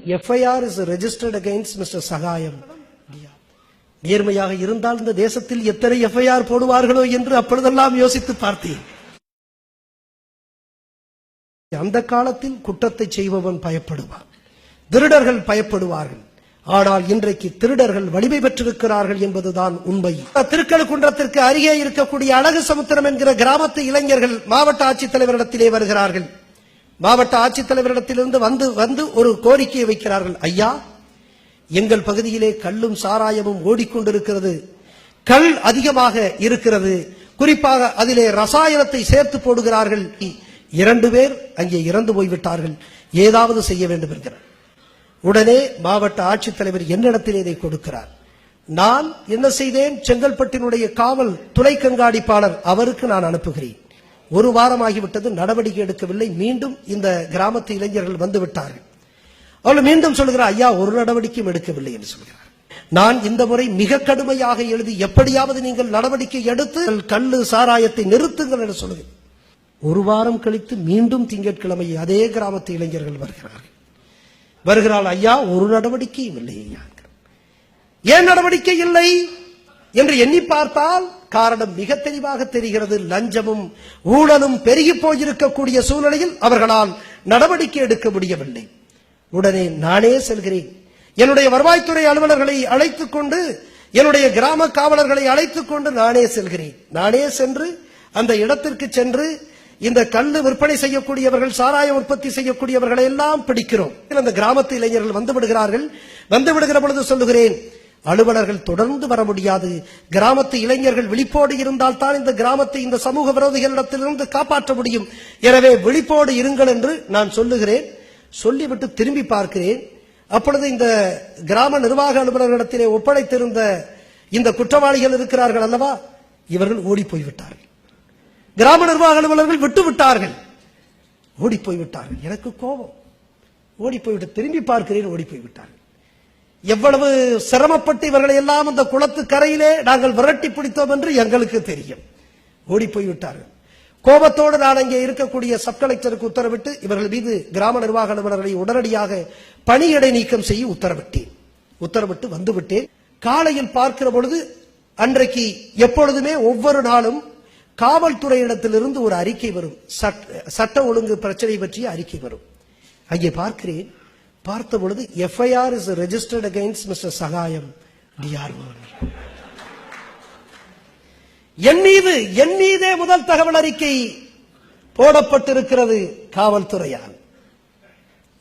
FIR is registered against Mr. Sagayam. நேர்மையாக இருந்தால் இந்த தேசத்தில் எத்தனை FIR போடுவார்களோ என்று அப்பொழுதெல்லாம் யோசித்து பார்த்தேன். அந்த காலத்தில் குற்றத்தை செய்பவன் பயப்படுவான், திருடர்கள் பயப்படுவார்கள். ஆனால் இன்றைக்கு திருடர்கள் வலிமை பெற்றிருக்கிறார்கள் என்பதுதான் உண்மை. திருக்கழுக்குன்றத்திற்கு அருகே இருக்கக்கூடிய அழகு சமுத்திரம் என்கிற கிராமத்து இளைஞர்கள் மாவட்ட ஆட்சித்தலைவரிடத்திலே வருகிறார்கள். மாவட்ட ஆட்சித்தலைவரிடத்திலிருந்து வந்து ஒரு கோரிக்கையை வைக்கிறார்கள். ஐயா, எங்கள் பகுதியிலே கள்ளும் சாராயமும் ஓடிக்கொண்டிருக்கிறது, கள் அதிகமாக இருக்கிறது, குறிப்பாக அதிலே ரசாயனத்தை சேர்த்து போடுகிறார்கள். 2 பேர் அங்கே இறந்து போய்விட்டார்கள், ஏதாவது செய்ய வேண்டும் என்கிறார். உடனே மாவட்ட ஆட்சித்தலைவர் என்னிடத்தில் இதை கொடுக்கிறார். நான் என்ன செய்தேன், செங்கல்பட்டினுடைய காவல் துணை கண்காணிப்பாளர் அவருக்கு நான் அனுப்புகிறேன். 1 வாரமாகிவிட்டது, நடவடிக்கை எடுக்கவில்லை. மீண்டும் இந்த கிராமத்து இளைஞர்கள் வந்து விட்டார்கள். அவர்கள் மீண்டும் சொல்கிறார், ஐயா ஒரு நடவடிக்கையும் எடுக்கவில்லை என்று சொல்கிறார். நான் இந்த முறை மிக கடுமையாக எழுதி எப்படியாவது நீங்கள் நடவடிக்கை எடுத்து கள்ளு சாராயத்தை நிறுத்துங்கள் என்று சொல்லுங்கள். 1 வாரம் கழித்து மீண்டும் திங்கட்கிழமை அதே கிராமத்து இளைஞர்கள் வருகிறார்கள். ஐயா ஒரு நடவடிக்கையும் இல்லை. ஏன் நடவடிக்கை இல்லை என்று எண்ணி பார்த்தால் காரணம் மிக தெளிவாக தெரிகிறது. லஞ்சமும் ஊழலும் பெருகி போயிருக்கக்கூடிய சூழ்நிலையில் அவர்களால் நடவடிக்கை எடுக்க முடியவில்லை. உடனே நானே செல்கிறேன், என்னுடைய வருவாய்த்துறை அலுவலர்களை அழைத்துக் கொண்டு, என்னுடைய கிராம காவலர்களை அழைத்துக் கொண்டு நானே செல்கிறேன். நானே சென்று அந்த இடத்திற்கு சென்று இந்த கள்ளு விற்பனை செய்யக்கூடியவர்கள், சாராய உற்பத்தி செய்யக்கூடியவர்களை எல்லாம் பிடிக்கிறோம். அந்த கிராமத்து இளைஞர்கள் வந்து விடுகிறார்கள். வந்து விடுகிற பொழுது சொல்லுகிறேன், அலுவலர்கள் தொடர்ந்து வர முடியாது, கிராமத்து இளைஞர்கள் விழிப்போடு இருந்தால் தான் இந்த கிராமத்தை இந்த சமூக விரோதிகளிடத்திலிருந்து காப்பாற்ற முடியும். எனவே விழிப்போடு இருங்கள் என்று நான் சொல்லுகிறேன். சொல்லிவிட்டு திரும்பி பார்க்கிறேன். அப்பொழுது இந்த கிராம நிர்வாக அலுவலர்களிடத்திலே ஒப்படைத்திருந்த இந்த குற்றவாளிகள் இருக்கிறார்கள் அல்லவா, இவர்கள் ஓடி போய்விட்டார்கள். கிராம நிர்வாக அலுவலர்கள் விட்டு விட்டார்கள், ஓடி போய்விட்டார்கள். எனக்கு கோபம், ஓடி போய்விட்டு திரும்பி பார்க்கிறேன், ஓடி போய்விட்டார்கள். எவ்வளவு சிரமப்பட்டு இவர்களை எல்லாம் அந்த குளத்து கரையிலே நாங்கள் விரட்டி பிடித்தோம் என்று எங்களுக்கு தெரியும். ஓடி போய்விட்டார்கள். கோபத்தோடு நான் அங்கே இருக்கக்கூடிய சப் கலெக்டருக்கு உத்தரவிட்டு இவர்கள் மீது கிராம நிர்வாக அலுவலர்களை உடனடியாக பணியிடை நீக்கம் செய்ய உத்தரவிட்டு வந்துவிட்டேன். காலையில் பார்க்கிற பொழுது அன்றைக்கு எப்பொழுதுமே ஒவ்வொரு நாளும் காவல்துறையிடத்திலிருந்து ஒரு அறிக்கை வரும், சட்ட ஒழுங்கு பிரச்சனை பற்றிய அறிக்கை வரும். அங்கே பார்க்கிறேன். பார்த்த பொழுது FIR is registered against Mr. Sagayam DRO. என் மீதே முதல் தகவல் அறிக்கை போடப்பட்டிருக்கிறது காவல்துறையால்.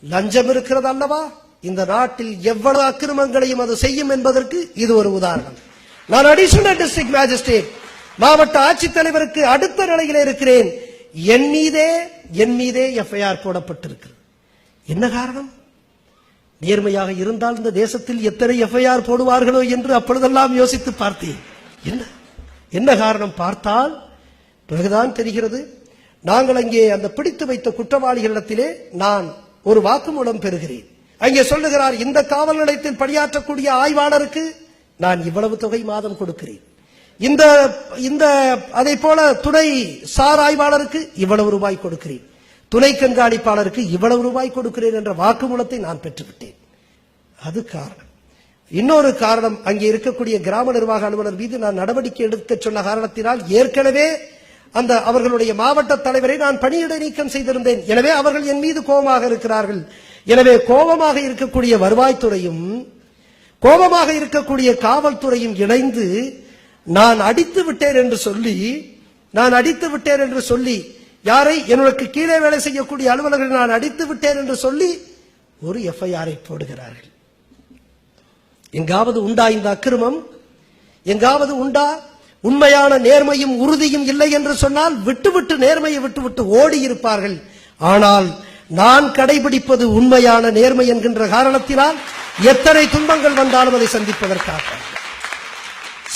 லஞ்சம் இருக்கிறது அல்லவா, இந்த நாட்டில் எவ்வளவு அக்கிரமங்களையும் அது செய்யும் என்பதற்கு இது ஒரு உதாரணம். நான் அடிஷனல் டிஸ்ட்ரிக்ட் மேஜிஸ்ட்ரேட், மாவட்ட ஆட்சித்தலைவருக்கு அடுத்த நிலையில் இருக்கிறேன். என் மீதே FIR போடப்பட்டிருக்கிறது. என்ன காரணம்? நேர்மையாக இருந்தால் இந்த தேசத்தில் எத்தனை FIR போடுவார்களோ என்று அப்பொழுதெல்லாம் யோசித்து பார்த்தேன். என்ன காரணம் பார்த்தால் பிறகுதான் தெரிகிறது. நாங்கள் அங்கே அந்த பிடித்து வைத்த குற்றவாளிகளிடத்திலே நான் ஒரு வாக்குமூலம் பெறுகிறேன். அங்கே சொல்லுகிறார், இந்த காவல் நிலையத்தில் பணியாற்றக்கூடிய ஆய்வாளருக்கு நான் இவ்வளவு தொகை மாதம் கொடுக்கிறேன், இந்த அதை போல துணை சார் ஆய்வாளருக்கு இவ்வளவு ரூபாய் கொடுக்கிறேன், துணை கண்காணிப்பாளருக்கு இவ்வளவு ரூபாய் கொடுக்கிறேன் என்ற வாக்குமூலத்தை நான் பெற்றுவிட்டேன். அது காரணம். இன்னொரு காரணம், அங்கே இருக்கக்கூடிய கிராம நிர்வாக அலுவலர் மீது நான் நடவடிக்கை எடுக்க சொன்ன காரணத்தினால் ஏற்கனவே அந்த அவர்களுடைய மாவட்ட தலைவரை நான் பணியிடை நீக்கம் செய்திருந்தேன். எனவே அவர்கள் என் மீது கோபமாக இருக்கிறார்கள். எனவே கோபமாக இருக்கக்கூடிய வருவாய்த்துறையும் கோபமாக இருக்கக்கூடிய காவல்துறையும் இணைந்து நான் அடித்து விட்டேன் என்று சொல்லி யாரை, எனக்கு கீழே வேலை செய்யக்கூடிய அலுவலர்கள் நான் அடித்து விட்டேன் என்று சொல்லி ஒரு FIR போடுகிறார்கள். எங்காவது உண்டா இந்த அக்கிரமம்? எங்காவது உண்டா? உண்மையான நேர்மையும் உறுதியும் இல்லை என்று சொன்னால் விட்டுவிட்டு நேர்மையை விட்டுவிட்டு ஓடி இருப்பார்கள். ஆனால் நான் கடைபிடிப்பது உண்மையான நேர்மை என்கின்ற காரணத்தினால் எத்தனை துன்பங்கள் வந்தாலும் அதை சந்திப்பதற்காக.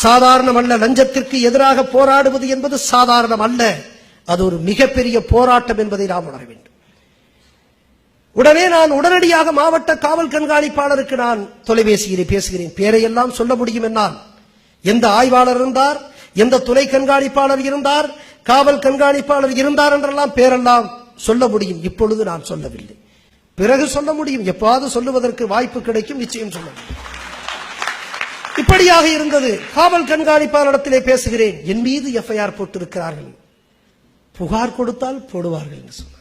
சாதாரணம் அல்ல, லஞ்சத்திற்கு எதிராக போராடுவது என்பது சாதாரணம் அல்ல, அது ஒரு மிகப்பெரிய போராட்டம் என்பதை நாம் உணர வேண்டும். உடனே நான் உடனடியாக மாவட்ட காவல் கண்காணிப்பாளருக்கு நான் தொலைபேசியிலே பேசுகிறேன். பேரையெல்லாம் சொல்ல முடியும் என்னால். எந்த ஆய்வாளர் இருந்தார், எந்த துணை கண்காணிப்பாளர் இருந்தார், காவல் கண்காணிப்பாளர் இருந்தார் என்றெல்லாம் பேரெல்லாம் சொல்ல முடியும். இப்பொழுது நான் சொல்லவில்லை. பிறகு சொல்ல முடியும். எப்பாவது சொல்லுவதற்கு வாய்ப்பு கிடைக்கும், நிச்சயம் சொல்ல முடியும். இப்படியாக இருந்தது. காவல் கண்காணிப்பாளரிடத்திலே பேசுகிறேன். என் மீது எஃப்ஐஆர் போட்டிருக்கிறார்கள், புகார் கொடுத்தால் போடுவார்கள் என்று சொன்னார்.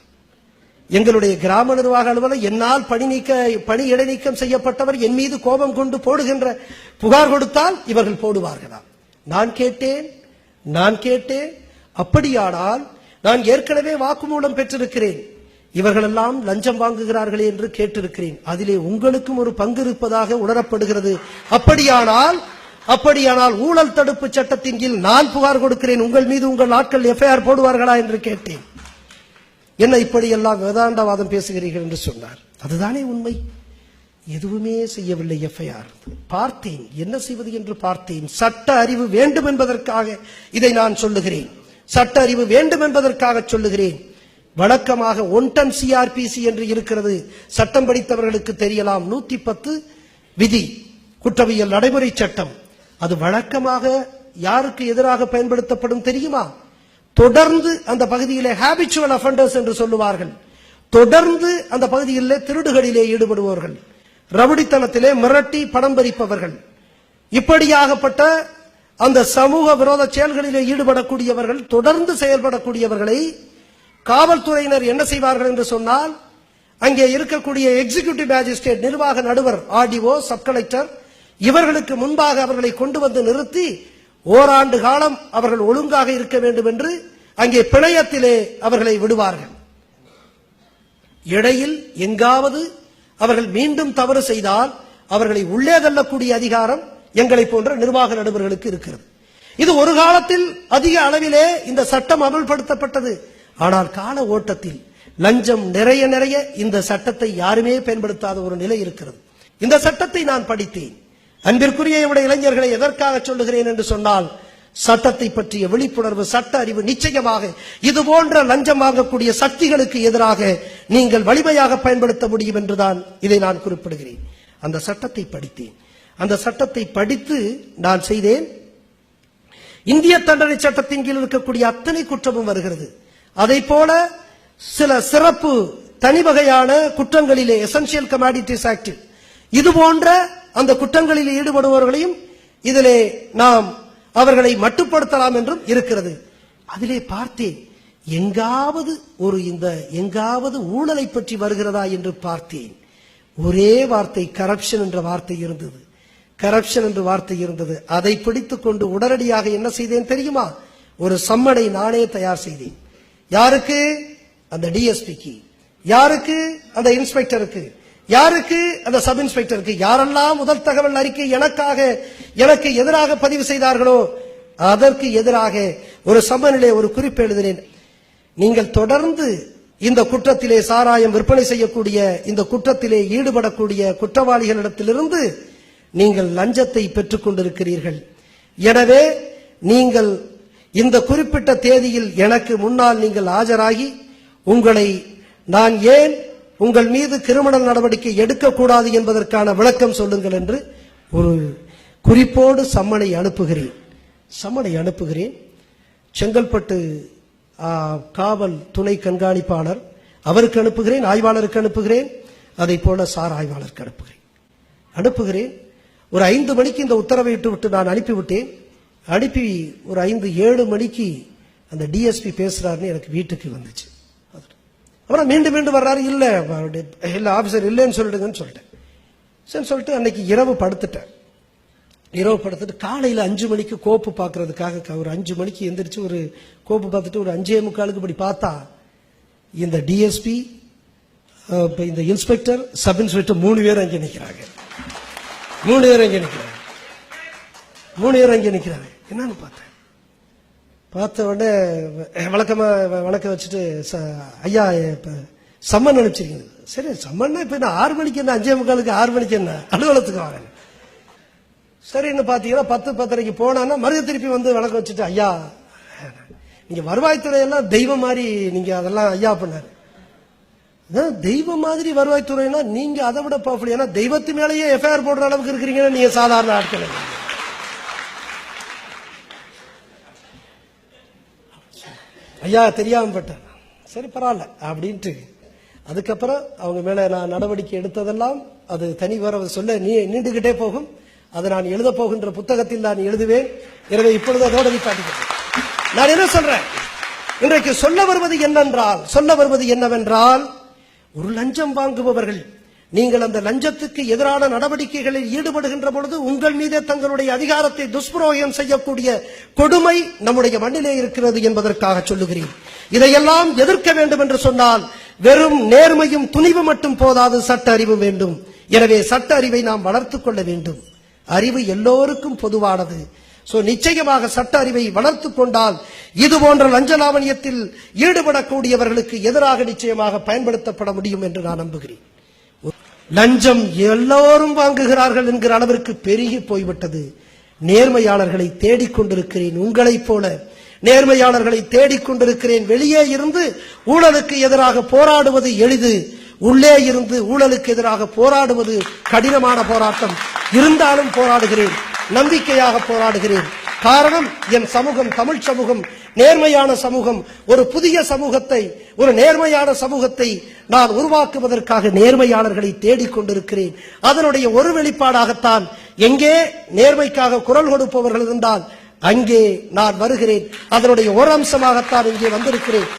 எங்களுடைய கிராம நிர்வாக அலுவலர் என்னால் பணி இடைநீக்கம் செய்யப்பட்டவர் என் மீது கோபம் கொண்டு போடுகின்ற புகார் கொடுத்தால் இவர்கள் போடுவார்களா? நான் கேட்டேன். அப்படியானால் நான் ஏற்கனவே வாக்குமூலம் பெற்றிருக்கிறேன். இவர்களெல்லாம் லஞ்சம் வாங்குகிறார்களே என்று கேட்டிருக்கிறேன். அதிலே உங்களுக்கும் ஒரு பங்கு இருப்பதாக உணரப்படுகிறது. அப்படியானால் ஊழல் தடுப்பு சட்டத்தின் கீழ் நான் புகார் கொடுக்கிறேன். உங்கள் மீது உங்கள் ஆட்கள் எஃப்ஐஆர் போடுவார்களா என்று கேட்டேன். என்ன இப்படியெல்லாம் வேதாந்தவாதம் பேசுகிறீர்கள் என்று சொன்னார். அதுதானே உண்மை. எதுவுமே செய்யவில்லை. எஃப்ஐஆர் பார்த்தேன், என்ன செய்வது என்று பார்த்தேன். சட்ட அறிவு வேண்டும் என்பதற்காக இதை நான் சொல்லுகிறேன். சட்ட அறிவு வேண்டும் என்பதற்காக சொல்லுகிறேன். வழக்கமாக 1 டன் சிஆர்பிசி என்று இருக்கிறது. சட்டம் படித்தவர்களுக்கு தெரியலாம். 110 விதி, குற்றவியல் நடைமுறை சட்டம். அது வழக்கமாக யாருக்கு எதிராக பயன்படுத்தப்படும் தெரியுமா? தொடர்ந்து அந்த பகுதியிலே ஹாபிச்சுவல் அஃபெண்டர்ஸ் என்று சொல்லுவார்கள். தொடர்ந்து அந்த பகுதியிலே திருடுகளிலே ஈடுபடுபவர்கள், ரவுடித்தனத்திலே மிரட்டி பணம் பறிப்பவர்கள், இப்படியாகப்பட்ட அந்த சமூக விரோத செயல்களிலே ஈடுபடக்கூடியவர்கள், தொடர்ந்து செயல்படக்கூடியவர்களை காவல்துறையினர் என்ன செய்வார்கள் என்று சொன்னால், அங்கே இருக்கக்கூடிய எக்ஸிகியூட்டிவ் மேஜிஸ்ட்ரேட், நிர்வாக நடுவர், ஆர்டிஓ, சப் கலெக்டர், இவர்களுக்கு முன்பாக அவர்களை கொண்டு வந்து நிறுத்தி ஓராண்டு காலம் அவர்கள் ஒழுங்காக இருக்க வேண்டும் என்று அங்கே பிணையத்திலே அவர்களை விடுவார்கள். இடையில் எங்காவது அவர்கள் மீண்டும் தவறு செய்தால் அவர்களை உள்ளே தள்ளக்கூடிய அதிகாரம் எங்களை போன்ற நிர்வாக நடுவர்களுக்கு இருக்கிறது. இது ஒரு காலத்தில் அதிக அளவிலே இந்த சட்டம் அமல்படுத்தப்பட்டது. ஆனால் கால ஓட்டத்தில் லஞ்சம் நிறைய இந்த சட்டத்தை யாருமே பயன்படுத்தாத ஒரு நிலை இருக்கிறது. இந்த சட்டத்தை நான் படித்தேன். அன்பிற்குரிய இளைஞர்களை எதற்காக சொல்லுகிறேன் என்று சொன்னால், சட்டத்தை பற்றிய விழிப்புணர்வு, சட்ட அறிவு நிச்சயமாக இது போன்ற லஞ்சம் வாங்கக்கூடிய சக்திகளுக்கு எதிராக நீங்கள் வலிமையாக பயன்படுத்த முடியும் என்றுதான் இதை நான் குறிப்பிடுகிறேன். அந்த சட்டத்தை படித்தேன். அந்த சட்டத்தை படித்து நான் செய்தேன். இந்திய தண்டனை சட்டத்தின் கீழ் இருக்கக்கூடிய அத்தனை குற்றமும் வருகிறது. அதை போல சில சிறப்பு தனி வகையான குற்றங்களிலே, எசென்சியல் கமாடிட்டிஸ் ஆக்ட், இது போன்ற அந்த குற்றங்களில் ஈடுபடுபவர்களையும் இதிலே நாம் அவர்களை மட்டுப்படுத்தலாம் என்றும் இருக்கிறது. அதிலே பார்த்தேன், எங்காவது ஊழலை பற்றி வருகிறதா என்று பார்த்தேன். ஒரே வார்த்தை கரப்ஷன் என்ற வார்த்தை இருந்தது. கரப்ஷன் என்ற வார்த்தை இருந்தது. அதை பிடித்துக் கொண்டு உடனடியாக என்ன செய்தேன் தெரியுமா? ஒரு சம்மனை நானே தயார் செய்தேன். யாருக்கு? அந்த டிஎஸ்பிக்கு. யாருக்கு? அந்த இன்ஸ்பெக்டருக்கு. யாருக்கு? அந்த சப் இன்ஸ்பெக்டருக்கு. யாரெல்லாம் முதல் தகவல் அறிக்கை எனக்கு எதிராக பதிவு செய்தார்களோ அதற்கு எதிராக ஒரு சம்மனிலே ஒரு குறிப்பு எழுதினேன். நீங்கள் தொடர்ந்து இந்த குற்றத்திலே, சாராயம் விற்பனை செய்யக்கூடிய இந்த குற்றத்திலே ஈடுபடக்கூடிய குற்றவாளிகளிடத்திலிருந்து நீங்கள் லஞ்சத்தை பெற்றுக் கொண்டிருக்கிறீர்கள். எனவே நீங்கள் இந்த குறிப்பிட்ட தேதியில் எனக்கு முன்னால் நீங்கள் ஆஜராகி உங்களை நான் ஏன் உங்கள் மீது கிரிமினல் நடவடிக்கை எடுக்கக்கூடாது என்பதற்கான விளக்கம் சொல்லுங்கள் என்று ஒரு குறிப்போடு சம்மனை அனுப்புகிறேன். செங்கல்பட்டு காவல் துணை கண்காணிப்பாளர் அவருக்கு அனுப்புகிறேன், ஆய்வாளருக்கு அனுப்புகிறேன், அதை போல சார் ஆய்வாளருக்கு அனுப்புகிறேன். ஒரு 5 மணிக்கு இந்த உத்தரவை விட்டு நான் அனுப்பிவிட்டேன். அனுப்பி ஒரு 5-7 மணிக்கு அந்த டிஎஸ்பி பேசுறாருன்னு எனக்கு வீட்டுக்கு வந்துச்சு. அப்புறம் மீண்டும் வர்றாரு. இல்ல ஆபீசர் இல்லைன்னு சொல்லிட்டுங்கன்னு சொல்லிட்டேன். சரி சொல்லிட்டு அன்னைக்கு இரவு படுத்துட்டு காலையில 5 மணிக்கு கோப்பு பாக்குறதுக்காக ஒரு 5 மணிக்கு எந்திரிச்சு ஒரு கோப்பு பார்த்துட்டு ஒரு 5:45 இப்படி பார்த்தா இந்த டிஎஸ்பி, இந்த இன்ஸ்பெக்டர், சப் இன்ஸ்பெக்டர் 3 பேர் அங்கே நிற்கிறாங்க. 3 பேர் அங்கே நிற்கிறாங்க. என்னன்னு பார்த்த உடனே வழக்கமா வணக்கம் வச்சுட்டு, ஐயா சம்மன் அனுப்பிச்சிருக்கீங்க. சரி சம்மன்னா இப்ப என்ன 6 மணிக்கு என்ன, 5:45 6 மணிக்கு என்ன, அலுவலகத்துக்கு வாங்க. சரின்னு பாத்தீங்கன்னா 10-10:30 போனான்னா மறுபடியும் திருப்பி வந்து வணக்கம் வச்சுட்டு, ஐயா நீங்க வருவாய்த்துறை எல்லாம் தெய்வம் மாதிரி நீங்க அதெல்லாம் ஐயா பண்ணாரு. தெய்வம் மாதிரி வருவாய்த்துறைனா நீங்க அதை விட பவர்ஃபுல். ஏன்னா தெய்வத்து மேலேயே எஃப்ஐஆர் போடுற அளவுக்கு இருக்கிறீங்கன்னா நீங்க சாதாரண ஆட்கள். ஐயா தெரியாம பட்டார். சரி பரவாயில்ல அப்படின்ட்டு அதுக்கப்புறம் அவங்க மேல நான் நடவடிக்கை எடுத்ததெல்லாம் அது தனி வர சொல்ல நீண்டுகிட்டே போகும். அது நான் எழுத போகின்ற புத்தகத்தில் நான் எழுதுவேன். எனவே இப்பொழுது அதோட காட்டுகிறேன். நான் என்ன சொல்றேன், இன்றைக்கு சொல்ல வருவது என்னவென்றால் ஒரு லஞ்சம் வாங்குபவர்கள் நீங்கள் அந்த லஞ்சத்துக்கு எதிரான நடவடிக்கைகளில் ஈடுபடுகின்ற பொழுது உங்கள் மீதே தங்களுடைய அதிகாரத்தை துஷ்பிரயோகம் செய்யக்கூடிய கொடுமை நம்முடைய மண்ணிலே இருக்கிறது என்பதற்காக சொல்லுகிறேன். இதையெல்லாம் எதிர்க்க வேண்டும் என்று சொன்னால் வெறும் நேர்மையும் துணிவு மட்டும் போதாது, சட்ட அறிவு வேண்டும். எனவே சட்ட அறிவை நாம் வளர்த்துக் கொள்ள வேண்டும். அறிவு எல்லோருக்கும் பொதுவானது. நிச்சயமாக சட்ட அறிவை வளர்த்துக் கொண்டால் இது போன்ற லஞ்ச லாவணியத்தில் ஈடுபடக்கூடியவர்களுக்கு எதிராக நிச்சயமாக பயன்படுத்தப்பட முடியும் என்று நான் நம்புகிறேன். லஞ்சம் எல்லோரும் வாங்குகிறார்கள் என்கிற அளவிற்கு பெருகி போய்விட்டது. நேர்மையாளர்களை தேடிக்கொண்டிருக்கிறேன், உங்களைப் போல நேர்மையாளர்களை தேடிக்கொண்டிருக்கிறேன். வெளியே இருந்து ஊழலுக்கு எதிராக போராடுவது எளிது, உள்ளே இருந்து ஊழலுக்கு எதிராக போராடுவது கடினமான போராட்டம். இருந்தாலும் போராடுகிறேன், நம்பிக்கையாக போராடுகிறேன். காரணம், என் சமூகம் தமிழ் சமூகம், நேர்மையான சமூகம். ஒரு புதிய சமூகத்தை, ஒரு நேர்மையான சமூகத்தை நான் உருவாக்குவதற்காக நேர்மையாளர்களை தேடிக்கொண்டிருக்கிறேன். அதனுடைய ஒரு வெளிப்பாடாகத்தான் எங்கே நேர்மைக்காக குரல் கொடுப்பவர்கள் இருந்தால் அங்கே நான் வருகிறேன். அதனுடைய ஒரு அம்சமாகத்தான் இங்கே வந்திருக்கிறேன்.